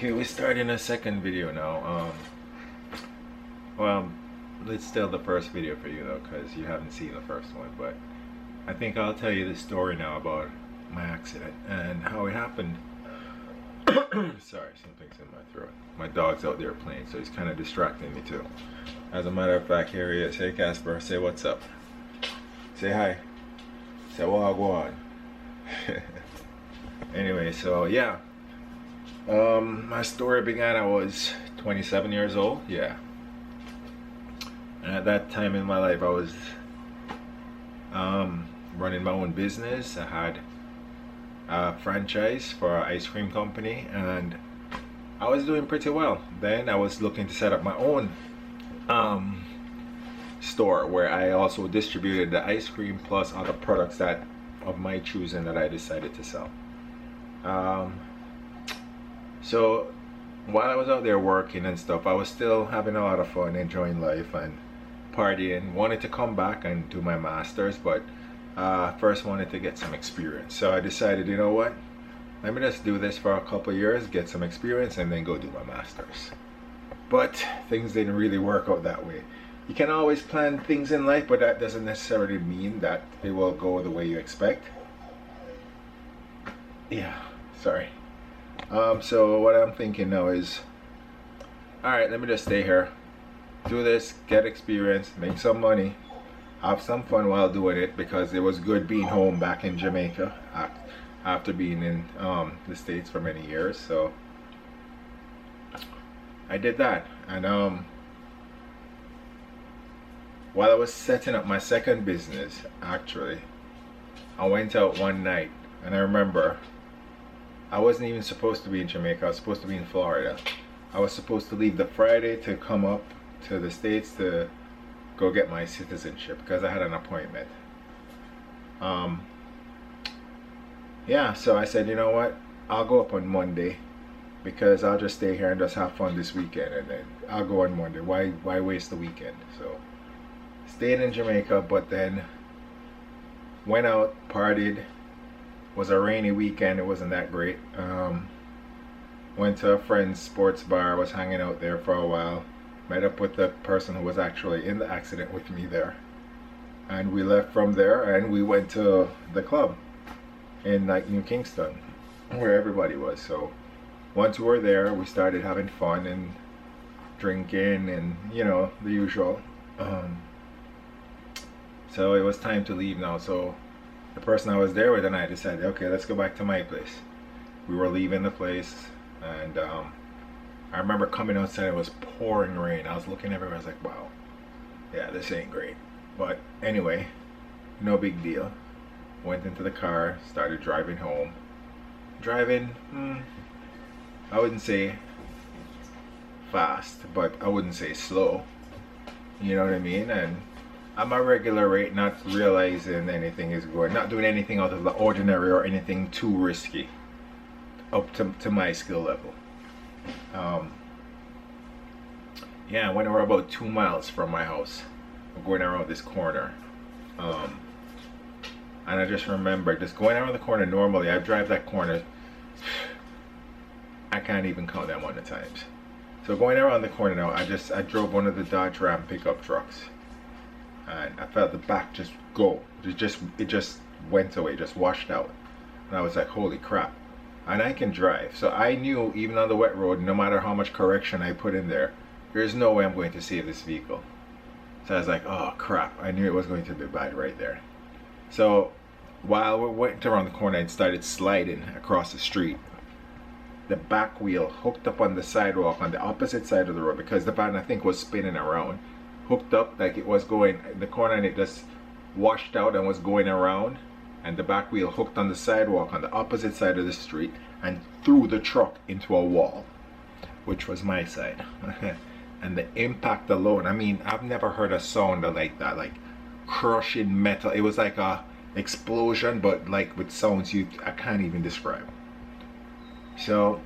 Okay, we're starting a second video now. Well, it's still the first video for you though, because you haven't seen the first one. But I think I'll tell you the story now about my accident and how it happened. Sorry, something's in my throat. My dog's out there playing, so he's kind of distracting me too. As a matter of fact, here he is. Hey Casper, say what's up. Say hi. Say well, go on. Anyway, so yeah. My story began, I was 27 years old, yeah. And at that time in my life, I was running my own business. I had a franchise for an ice cream company, and I was doing pretty well. Then I was looking to set up my own store where I also distributed the ice cream plus other products that of my choosing that I decided to sell. So while I was out there working and stuff, I was still having a lot of fun, enjoying life and partying. Wanted to come back and do my master's, but first wanted to get some experience. So I decided, you know what, let me just do this for a couple years, get some experience, and then go do my master's. But things didn't really work out that way. You can always plan things in life, but that doesn't necessarily mean that it will go the way you expect. Yeah, sorry. So what I'm thinking now is, alright, let me just stay here, do this, get experience, make some money, have some fun while doing it, because it was good being home back in Jamaica after being in the States for many years. So I did that, and while I was setting up my second business, actually, I went out one night, and I remember I wasn't even supposed to be in Jamaica. I was supposed to be in Florida. I was supposed to leave the Friday to come up to the States to go get my citizenship because I had an appointment. Yeah, so I said, you know what, I'll go up on Monday because I'll just stay here and just have fun this weekend, and then I'll go on Monday. Why waste the weekend? So stayed in Jamaica, but then went out, partied. Was a rainy weekend, it wasn't that great. Went to a friend's sports bar, was hanging out there for a while, met up with the person who was actually in the accident with me there, and we left from there and we went to the club in like New Kingston where everybody was. So once we were there, we started having fun and drinking and, you know, the usual. So it was time to leave now. So the person I was there with and I decided, okay, let's go back to my place. We were leaving the place, and I remember coming outside, it was pouring rain. I was looking everywhere, I was like, wow, yeah, this ain't great. But anyway, no big deal. Went into the car, started driving home. Driving, I wouldn't say fast, but I wouldn't say slow. You know what I mean? And I'm a regular rate, not realizing anything is going, not doing anything out of the ordinary or anything too risky up to my skill level. Yeah, when we were about 2 miles from my house, I'm going around this corner, and I just remember just going around the corner. Normally I drive that corner, I can't even count that amount of times. So going around the corner now, I drove one of the Dodge Ram pickup trucks, and I felt the back just go. It just went away, just washed out. And I was like, holy crap. And I can drive. So I knew even on the wet road, no matter how much correction I put in there, there's no way I'm going to save this vehicle. So I was like, oh crap. I knew it was going to be bad right there. So while we went around the corner and started sliding across the street, the back wheel hooked up on the sidewalk on the opposite side of the road, because the van I think was spinning around. Hooked up like it was going the corner, and it just washed out and was going around, and the back wheel hooked on the sidewalk on the opposite side of the street and threw the truck into a wall, which was my side. And the impact alone, I mean, I've never heard a sound like that, like crushing metal. It was like a explosion, but like with sounds I can't even describe. So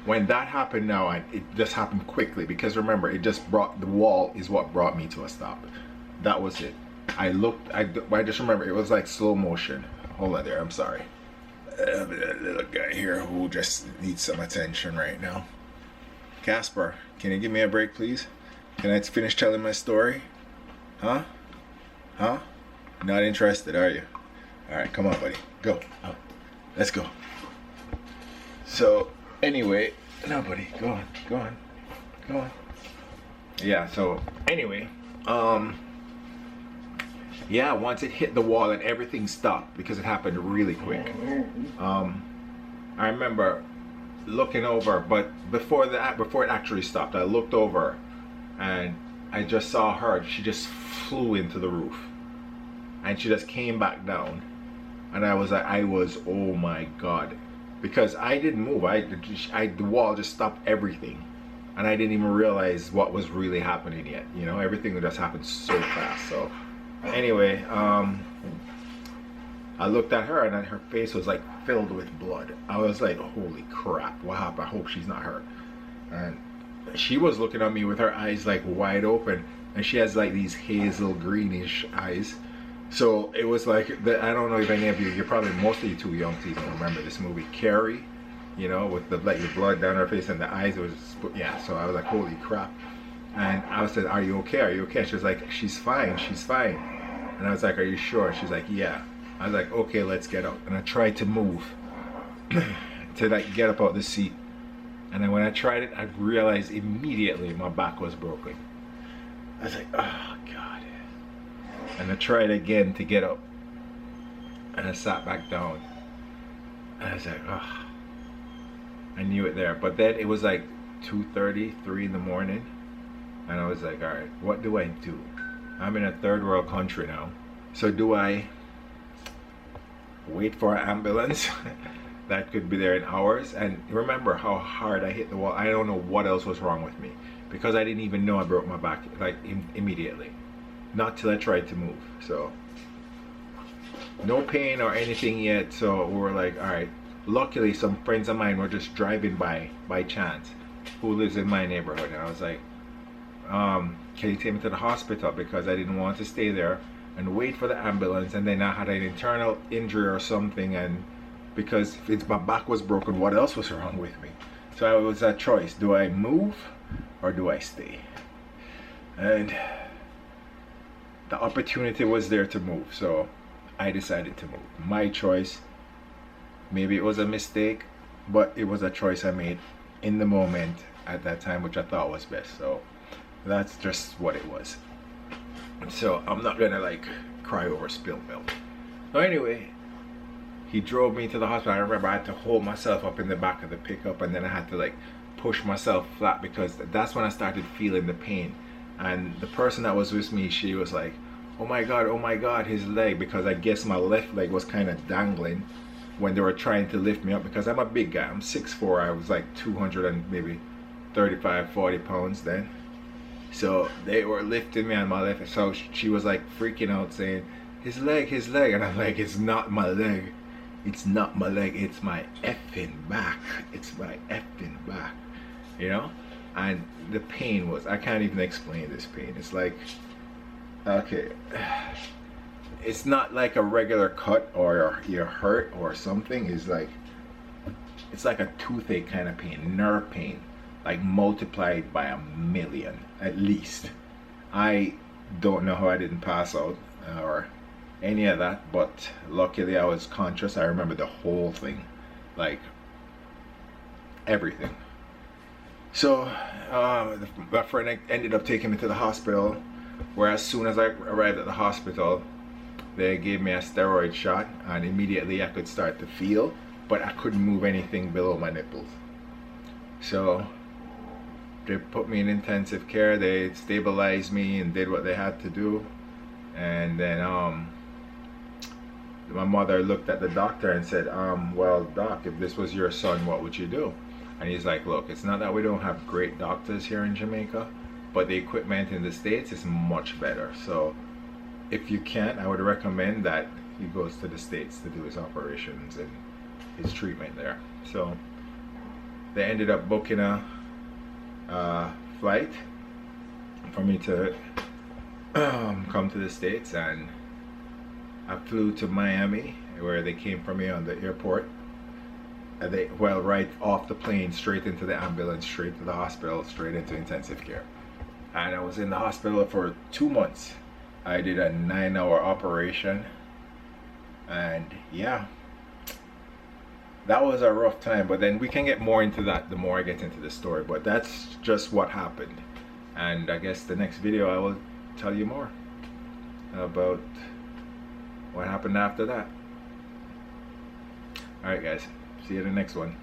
when that happened now, it just happened quickly, because remember, it just brought, the wall is what brought me to a stop. That was it. I just remember it was like slow motion. Hold on there, I'm sorry. that little guy here who just needs some attention right now. Casper, can you give me a break, please? Can I finish telling my story? Huh? Huh? Not interested, are you? Alright, come on, buddy. Go. Oh, let's go. So, anyway, no, buddy. Go on. Go on. Go on. Yeah, so, anyway, yeah, once it hit the wall and everything stopped because it happened really quick. I remember looking over, but before it actually stopped, I looked over and I just saw her. She just flew into the roof and she just came back down, and I was oh my god, because I didn't move. The wall just stopped everything, and I didn't even realize what was really happening yet. You know, everything just happened so fast. So anyway, I looked at her and then her face was like filled with blood. I was like, holy crap, what happened? I hope she's not hurt. And she was looking at me with her eyes like wide open, and she has like these hazel greenish eyes. So it was like, I don't know if any of you, most of you too young to even remember this movie, Carrie, you know, with the blood down her face and the eyes. It was, yeah, so I was like, holy crap. And I said, are you okay? Are you okay? She was like, she's fine, she's fine. And I was like, are you sure? She's like, yeah. I was like, okay, let's get out. And I tried to move to like get up out the seat. And then when I tried it, I realized immediately my back was broken. I was like, oh God. And I tried again to get up. And I sat back down. And I was like, oh. I knew it there. But then it was like 2:30, 3 in the morning. And I was like, all right, what do I do? I'm in a third world country now. So do I wait for an ambulance that could be there in hours? And remember how hard I hit the wall. I don't know what else was wrong with me, because I didn't even know I broke my back like immediately. Not till I tried to move. So no pain or anything yet. So we were like, all right. Luckily, some friends of mine were just driving by chance, who lives in my neighborhood. And I was like, can you take me to the hospital? Because I didn't want to stay there and wait for the ambulance, and then I had an internal injury or something, and because if my back was broken, what else was wrong with me? So it was a choice. Do I move or do I stay? And the opportunity was there to move, so I decided to move. My choice. Maybe it was a mistake, but it was a choice I made in the moment at that time, which I thought was best. So that's just what it was. So I'm not gonna like cry over spilled milk. So anyway, he drove me to the hospital. I remember I had to hold myself up in the back of the pickup, and then I had to like push myself flat, because that's when I started feeling the pain. And the person that was with me, she was like, oh my god, his leg, because I guess my left leg was kind of dangling when they were trying to lift me up, because I'm a big guy. I'm 6'4". I was like 200 and maybe 35, 40 pounds then. So they were lifting me on my left. So she was like freaking out saying, his leg. And I'm like, it's not my leg. It's not my leg. It's my effing back. It's my effing back. You know? And the pain was, I can't even explain this pain. It's like, okay, it's not like a regular cut or you're hurt or something. It's like a toothache kind of pain, nerve pain, like multiplied by 1,000,000 at least. I don't know how I didn't pass out or any of that, but luckily I was conscious. I remember the whole thing, like everything. So my friend ended up taking me to the hospital, where as soon as I arrived at the hospital, they gave me a steroid shot, and immediately I could start to feel, but I couldn't move anything below my nipples. So they put me in intensive care. They stabilized me and did what they had to do. And then my mother looked at the doctor and said, well, doc, if this was your son, what would you do? And he's like, look, it's not that we don't have great doctors here in Jamaica, but the equipment in the States is much better. So if you can, I would recommend that he goes to the States to do his operations and his treatment there. So they ended up booking a flight for me to come to the States, and I flew to Miami, where they came for me on the airport. well, right off the plane, straight into the ambulance, straight to the hospital, straight into intensive care. And I was in the hospital for 2 months. I did a 9-hour operation, and yeah, that was a rough time. But then we can get more into that the more I get into the story, but that's just what happened. And I guess the next video I will tell you more about what happened after that. Alright guys, see you in the next one.